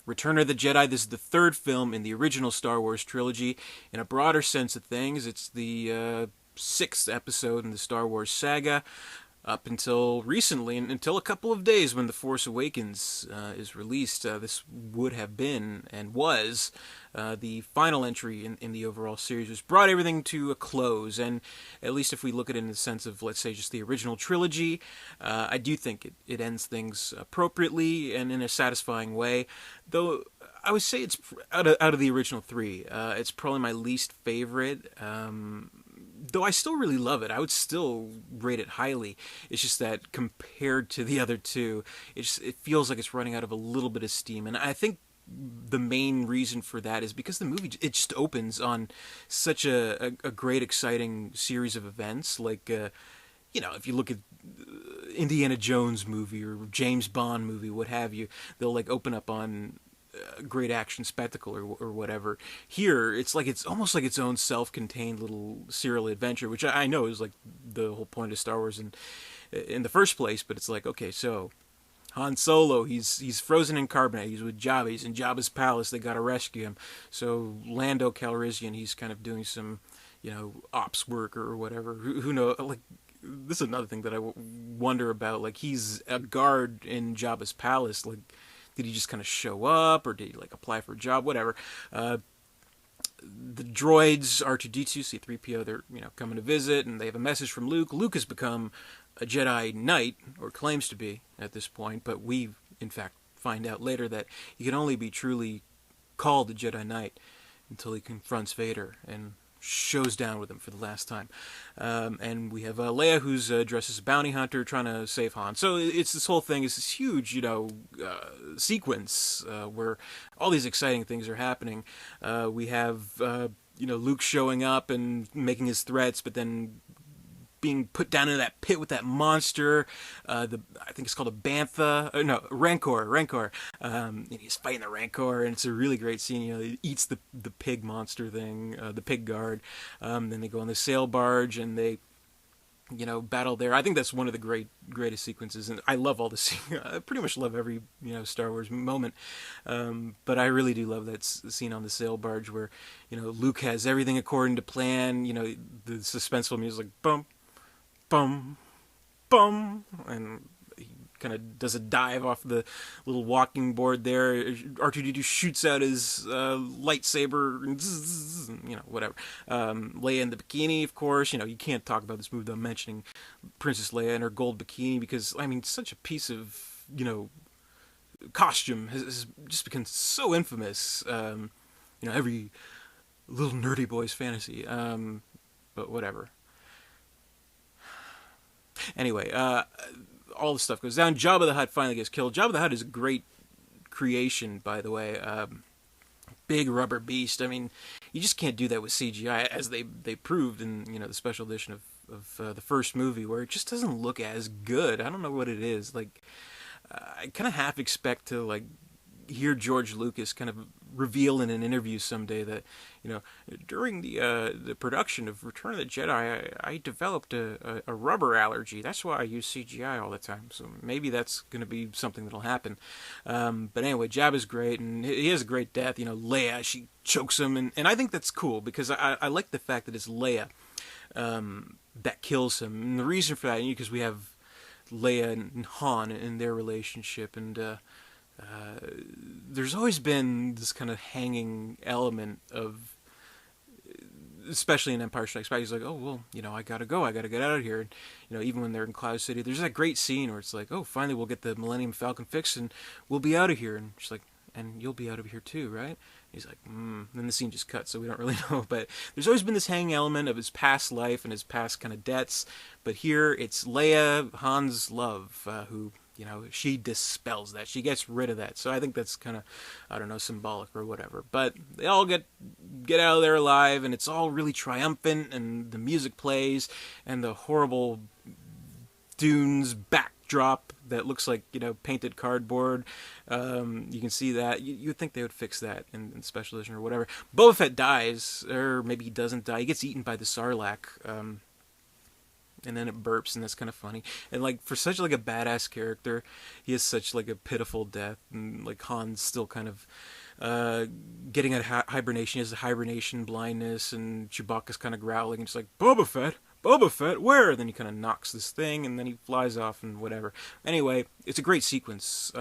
Return of the Jedi. This is the third film in the original Star Wars trilogy. In a broader sense of things, it's the sixth episode in the Star Wars saga. Up until recently, and until a couple of days when The Force Awakens is released, this would have been and was the final entry in the overall series, which brought everything to a close. And at least if we look at it in the sense of, let's say, just the original trilogy, I do think it ends things appropriately and in a satisfying way. Though I would say it's out of the original three, it's probably my least favorite. Though I still really love it, I would still rate it highly. It's just that compared to the other two, it feels like it's running out of a little bit of steam. And I think the main reason for that is because the movie, it just opens on such a great, exciting series of events. Like, if you look at Indiana Jones movie or James Bond movie, what have you, they'll like open up on great action spectacle or whatever. Here, it's almost like its own self-contained little serial adventure, which I know is like the whole point of Star Wars in the first place. But it's like, okay, so Han Solo, he's frozen in carbonite. He's with Jabba. He's in Jabba's palace. They got to rescue him. So Lando Calrissian, he's kind of doing some, ops work or whatever. Who knows? Like, this is another thing that I wonder about. Like, he's a guard in Jabba's palace. Like, did he just kind of show up, or did he like apply for a job? Whatever. The droids R2D2, C3PO, they're coming to visit, and they have a message from Luke. Luke has become a Jedi Knight, or claims to be at this point, but we in fact find out later that he can only be truly called a Jedi Knight until he confronts Vader and shows down with him for the last time. And we have Leia, who's dressed as a bounty hunter trying to save Han. So it's this whole thing is this huge, sequence where all these exciting things are happening. We have, Luke showing up and making his threats, but then being put down in that pit with that monster. I think it's called a bantha. No, Rancor. And he's fighting the Rancor, and it's a really great scene. He eats the pig monster thing, the pig guard. Then they go on the sail barge, and they battle there. I think that's one of the greatest sequences, and I love all the I pretty much love every Star Wars moment. But I really do love that scene on the sail barge where Luke has everything according to plan. The suspenseful music, like bum bum bum, and he kind of does a dive off the little walking board there. R2D2 shoots out his lightsaber, and zzz, whatever. Leia in the bikini, of course. You can't talk about this movie without mentioning Princess Leia in her gold bikini, because such a piece of costume has just become so infamous. Every little nerdy boy's fantasy. But whatever. Anyway, all the stuff goes down. Jabba the Hutt finally gets killed. Jabba the Hutt is a great creation, by the way. Big rubber beast. I mean, you just can't do that with CGI, as they proved in the special edition of the first movie, where it just doesn't look as good. I don't know what it is. Like, I kind of half expect to hear George Lucas kind of reveal in an interview someday that during the production of Return of the Jedi, I developed a rubber allergy. That's why I use CGI all the time. So maybe that's going to be something that'll happen. But anyway, Jabba's great, and he has a great death. Leia, she chokes him, and I think that's cool, because I like the fact that it's Leia that kills him. And the reason for that, because we have Leia and Han in their relationship, and there's always been this kind of hanging element of, especially in Empire Strikes Back, he's like, oh, well, I gotta go, I gotta get out of here. And, even when they're in Cloud City, there's that great scene where it's like, oh, finally we'll get the Millennium Falcon fixed, and we'll be out of here. And she's like, and you'll be out of here too, right? He's like, Then the scene just cuts, so we don't really know. But there's always been this hanging element of his past life and his past kind of debts. But here, it's Leia, Han's love, who she dispels that. She gets rid of that. So I think that's kind of, I don't know, symbolic or whatever. But they all get out of there alive, and it's all really triumphant, and the music plays, and the horrible dunes backdrop that looks like, painted cardboard. You can see that. You'd think they would fix that in special edition or whatever. Boba Fett dies, or maybe he doesn't die. He gets eaten by the Sarlacc. and then it burps, and that's kind of funny. And like for such like a badass character, he has such like a pitiful death, and like Han's still kind of uh, getting at hibernation. He has a hibernation blindness, and Chewbacca's kind of growling and just like, Boba Fett, Boba Fett, where? And then he kind of knocks this thing, and then he flies off and whatever. Anyway, it's a great sequence.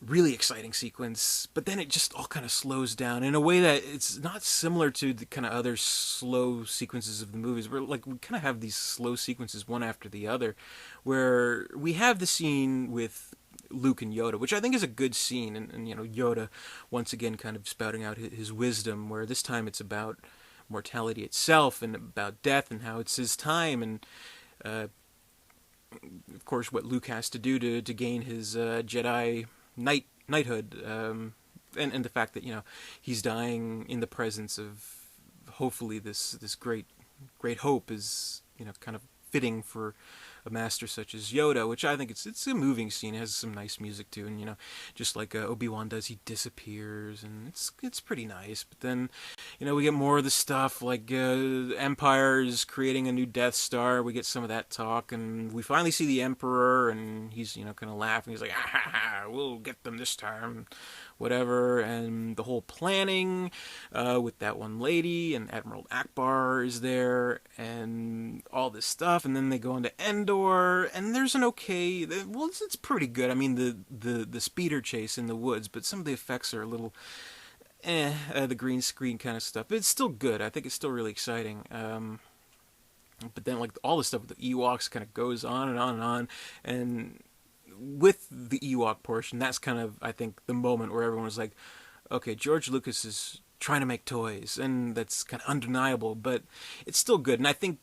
Really exciting sequence, but then it just all kind of slows down in a way that it's not similar to the kind of other slow sequences of the movies, where like we kind of have these slow sequences one after the other, where we have the scene with Luke and Yoda, which I think is a good scene, and you know, Yoda once again kind of spouting out his wisdom, where this time it's about mortality itself and about death and how it's his time, and uh, of course what Luke has to do to gain his Jedi knighthood, and the fact that, you know, he's dying in the presence of hopefully this great hope is, you know, kind of fitting for a master such as Yoda, which I think it's a moving scene. It has some nice music too, and you know, just like Obi-Wan does, he disappears, and it's pretty nice. But then, you know, we get more of the stuff like Empire is creating a new Death Star. We get some of that talk, and we finally see the Emperor, and he's, you know, kind of laughing. He's like, ah, ha, ha, we'll get them this time, whatever. And the whole planning with that one lady, and Admiral Akbar is there, and all this stuff. And then they go into Endor, and there's an okay, well, it's pretty good. I mean, the speeder chase in the woods, but some of the effects are a little the green screen kind of stuff. But it's still good. I think it's still really exciting. But then, like, all the stuff with the Ewoks kind of goes on and on and on, and with the Ewok portion, that's kind of, I think, the moment where everyone was like, okay, George Lucas is trying to make toys, and that's kind of undeniable, but it's still good. And I think,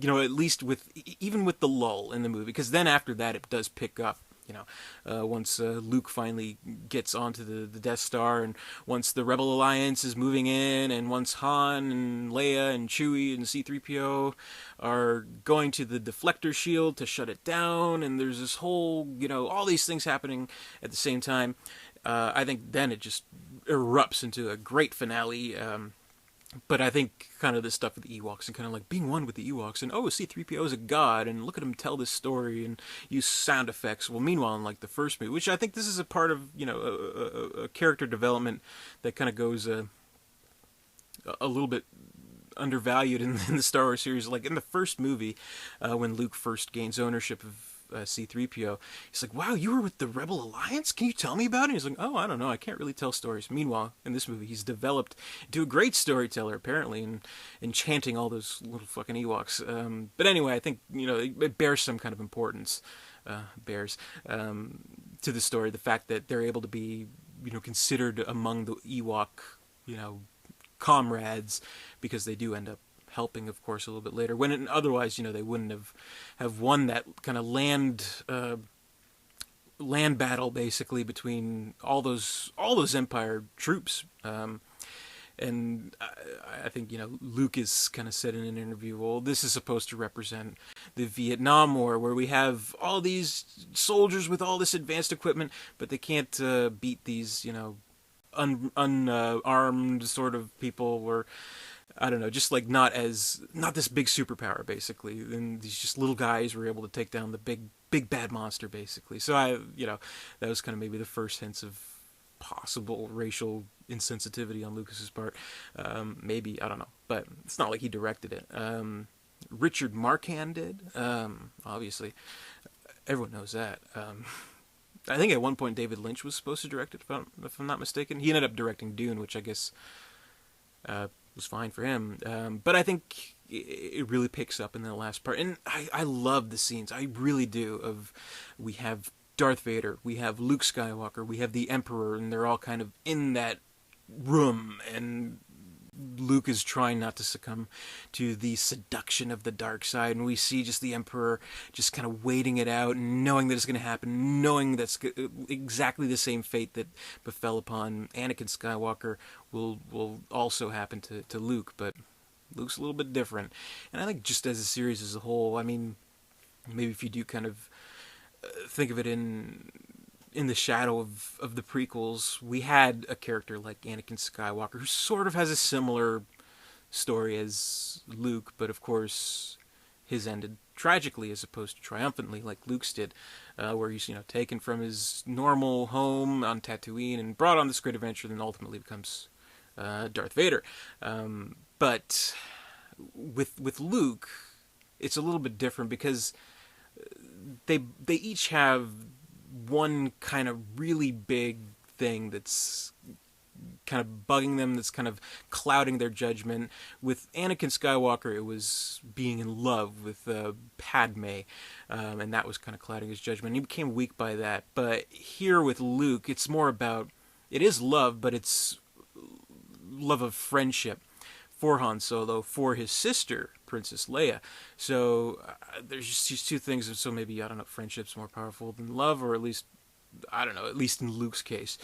you know, at least with, even with the lull in the movie, because then after that it does pick up, you know, once Luke finally gets onto the Death Star, and once the Rebel Alliance is moving in, and once Han and Leia and Chewie and C-3PO are going to the deflector shield to shut it down, and there's this whole, you know, all these things happening at the same time, I think then it just erupts into a great finale. But I think kind of this stuff with the Ewoks and kind of like being one with the Ewoks, and oh, C-3PO is a god, and look at him tell this story and use sound effects. Well, meanwhile, in like the first movie, which I think this is a part of, you know, a character development that kind of goes a little bit undervalued in the Star Wars series. Like in the first movie, when Luke first gains ownership of C-3PO, he's like, wow, you were with the Rebel Alliance? Can you tell me about it? He's like, oh, I don't know, I can't really tell stories. Meanwhile, in this movie, he's developed into a great storyteller, apparently, and enchanting all those little fucking Ewoks. But anyway, I think, you know, it bears some kind of importance, to the story, the fact that they're able to be, you know, considered among the Ewok, you know, comrades, because they do end up helping, of course, a little bit later. When otherwise, you know, they wouldn't have won that kind of land battle, basically, between all those Empire troops. And I think, you know, Lucas kind of said in an interview, well, this is supposed to represent the Vietnam War, where we have all these soldiers with all this advanced equipment, but they can't beat these, you know, unarmed sort of people, where, I don't know, just like not this big superpower, basically, and these just little guys were able to take down the big bad monster, basically. So you know, that was kind of maybe the first hints of possible racial insensitivity on Lucas's part. Maybe, I don't know, but it's not like he directed it. Richard Marquand did, obviously. Everyone knows that. I think at one point David Lynch was supposed to direct it, if I'm not mistaken. He ended up directing Dune, which I guess was fine for him. But I think it really picks up in the last part. And I love the scenes. I really do. We have Darth Vader, we have Luke Skywalker, we have the Emperor, and they're all kind of in that room, and Luke is trying not to succumb to the seduction of the dark side, and we see just the Emperor just kind of waiting it out, and knowing that it's going to happen, knowing that's exactly the same fate that befell upon Anakin Skywalker will also happen to Luke, but Luke's a little bit different. And I think just as a series as a whole, I mean, maybe if you do kind of think of it in the shadow of the prequels, we had a character like Anakin Skywalker who sort of has a similar story as Luke, but of course his ended tragically as opposed to triumphantly like Luke's did, where he's taken from his normal home on Tatooine and brought on this great adventure, then ultimately becomes Darth Vader. But with Luke, it's a little bit different because they each have one kind of really big thing that's kind of bugging them, that's kind of clouding their judgment. With Anakin Skywalker, it was being in love with Padme, and that was kind of clouding his judgment. He became weak by that. But here with Luke, it's more about, it is love, but it's love of friendship for Han Solo, for his sister, Princess Leia. So there's just these two things, so maybe, I don't know, friendship's more powerful than love, or at least, I don't know, at least in Luke's case.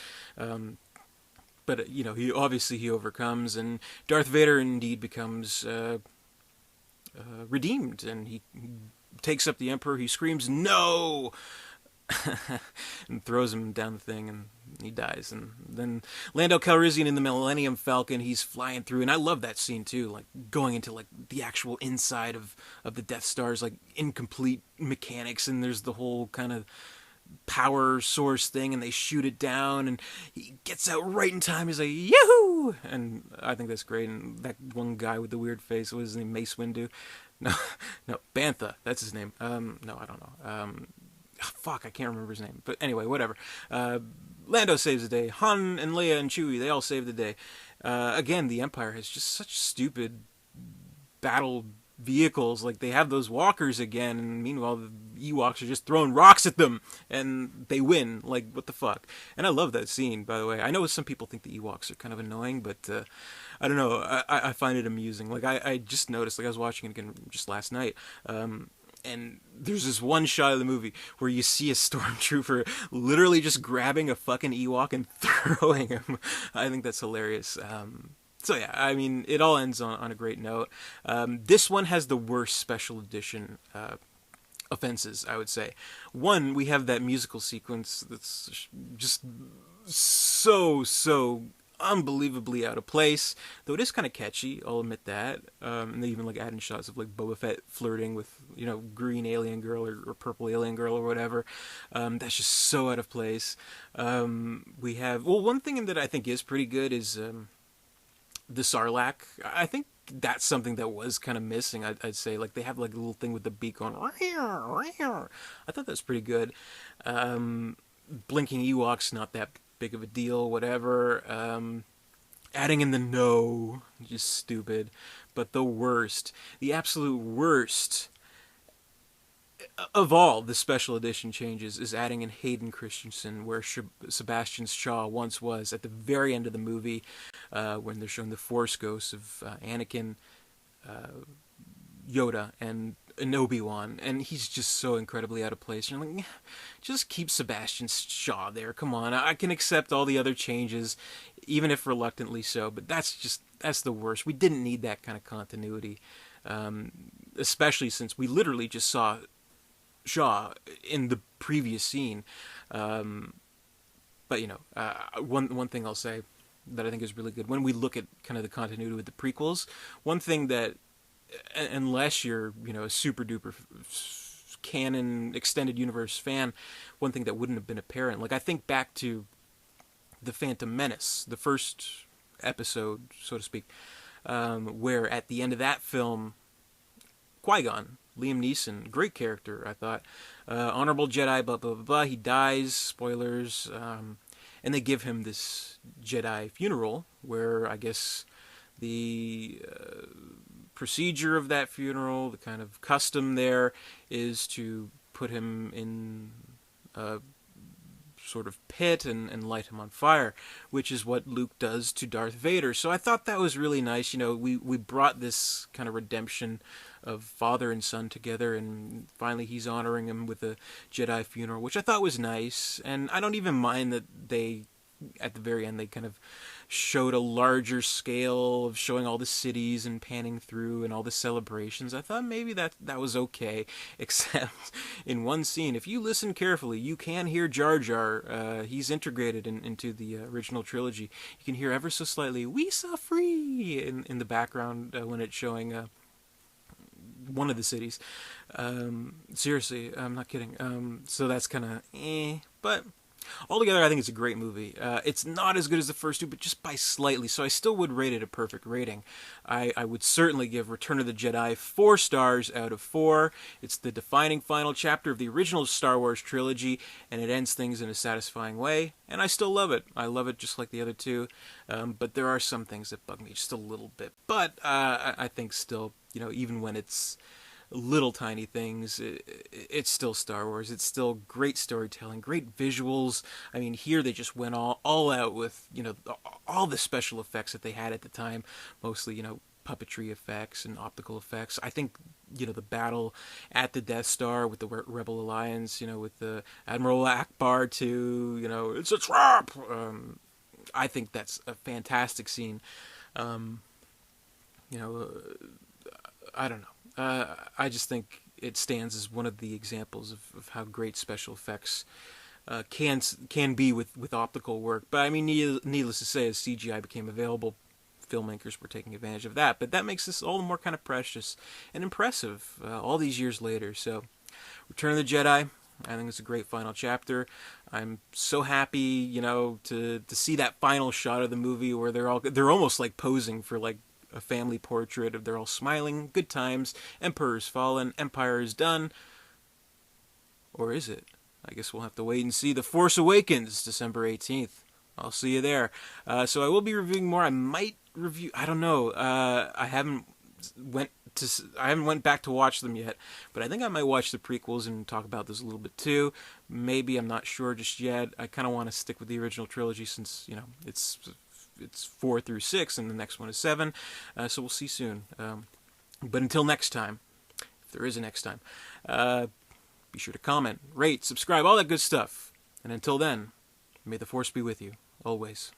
But he obviously he overcomes, and Darth Vader indeed becomes redeemed, and he takes up the Emperor. He screams "No!" and throws him down the thing, and he dies. And then Lando Calrissian in the Millennium Falcon, he's flying through, and I love that scene too, like going into like the actual inside of the Death Star's like incomplete mechanics, and there's the whole kind of power source thing, and they shoot it down, and he gets out right in time. He's like, "Yahoo!" And I think that's great. And that one guy with the weird face, what was his name? Mace Windu? No, no, Bantha. That's his name. No, I don't know. Fuck, I can't remember his name. But anyway, whatever. Lando saves the day. Han and Leia and Chewie, they all save the day. Again, the Empire has just such stupid battle vehicles. Like, they have those walkers again, and meanwhile the Ewoks are just throwing rocks at them, and they win. Like, what the fuck? And I love that scene, by the way. I know some people think the Ewoks are kind of annoying, but I don't know. I find it amusing. Like, I just noticed, like, I was watching it again just last night, and there's this one shot of the movie where you see a stormtrooper literally just grabbing a fucking Ewok and throwing him. I think that's hilarious. So yeah, I mean, it all ends on a great note. This one has the worst special edition offenses, I would say. One, we have that musical sequence that's just so unbelievably out of place, though it is kind of catchy, I'll admit that. And they even like adding shots of like Boba Fett flirting with green alien girl or purple alien girl or whatever. That's just so out of place. We have, well, one thing that I think is pretty good is the Sarlacc. I think that's something that was kind of missing. I'd say, like, they have like a little thing with the beak going. I thought that's pretty good. Blinking Ewoks, not that big of a deal. Whatever. Adding in the no, just stupid. But the worst, the absolute worst of all the special edition changes is adding in Hayden Christensen, where Sebastian Shaw once was at the very end of the movie, when they're showing the Force ghosts of Anakin, Yoda, and Obi-Wan, and he's just so incredibly out of place. And you're like, just keep Sebastian Shaw there. Come on, I can accept all the other changes, even if reluctantly so, but that's the worst. We didn't need that kind of continuity, especially since we literally just saw Shaw in the previous scene. But one thing I'll say that I think is really good, when we look at kind of the continuity with the prequels, one thing that, unless you're a super duper canon extended universe fan, one thing that wouldn't have been apparent, like I think back to the Phantom Menace, the first episode, so to speak, where at the end of that film, Qui-Gon, Liam Neeson, great character, I thought. Honorable Jedi, blah, blah, blah, blah. He dies, spoilers. And they give him this Jedi funeral, where I guess the procedure of that funeral, the kind of custom there, is to put him in a sort of pit and light him on fire, which is what Luke does to Darth Vader. So I thought that was really nice. We brought this kind of redemption of father and son together, and finally he's honoring him with a Jedi funeral, which I thought was nice. And I don't even mind that they, at the very end, they kind of showed a larger scale of showing all the cities and panning through and all the celebrations. I thought maybe that was okay, except in one scene, if you listen carefully, you can hear Jar Jar. He's integrated into the original trilogy. You can hear ever so slightly, "We saw free" in the background when it's showing one of the cities. Seriously, I'm not kidding. So that's kind of but altogether, I think it's a great movie. It's not as good as the first two, but just by slightly, so I still would rate it a perfect rating. I would certainly give Return of the Jedi 4 stars out of 4. It's the defining final chapter of the original Star Wars trilogy, and it ends things in a satisfying way, and I still love it. I love it just like the other two, but there are some things that bug me just a little bit. But I think still, even when it's little tiny things, it's still Star Wars. It's still great storytelling, great visuals. I mean, here they just went all out with all the special effects that they had at the time, mostly puppetry effects and optical effects. I think the battle at the Death Star with the Rebel Alliance, with the Admiral Akbar to it's a trap. I think that's a fantastic scene. I don't know. I just think it stands as one of the examples of how great special effects can be with optical work. But I mean, needless to say, as CGI became available, filmmakers were taking advantage of that. But that makes this all the more kind of precious and impressive all these years later. So, Return of the Jedi, I think it's a great final chapter. I'm so happy, to see that final shot of the movie where they're almost like posing for like a family portrait of they're all smiling, good times, Emperor's fallen, Empire is done. Or is it? I guess we'll have to wait and see. The Force Awakens, December 18th. I'll see you there. So I will be reviewing more. I might review, I don't know. I haven't went back to watch them yet, but I think I might watch the prequels and talk about this a little bit too. Maybe, I'm not sure just yet. I kind of want to stick with the original trilogy since, it's 4 through 6, and the next one is 7. So we'll see soon. But until next time, if there is a next time, be sure to comment, rate, subscribe, all that good stuff. And until then, may the Force be with you, always.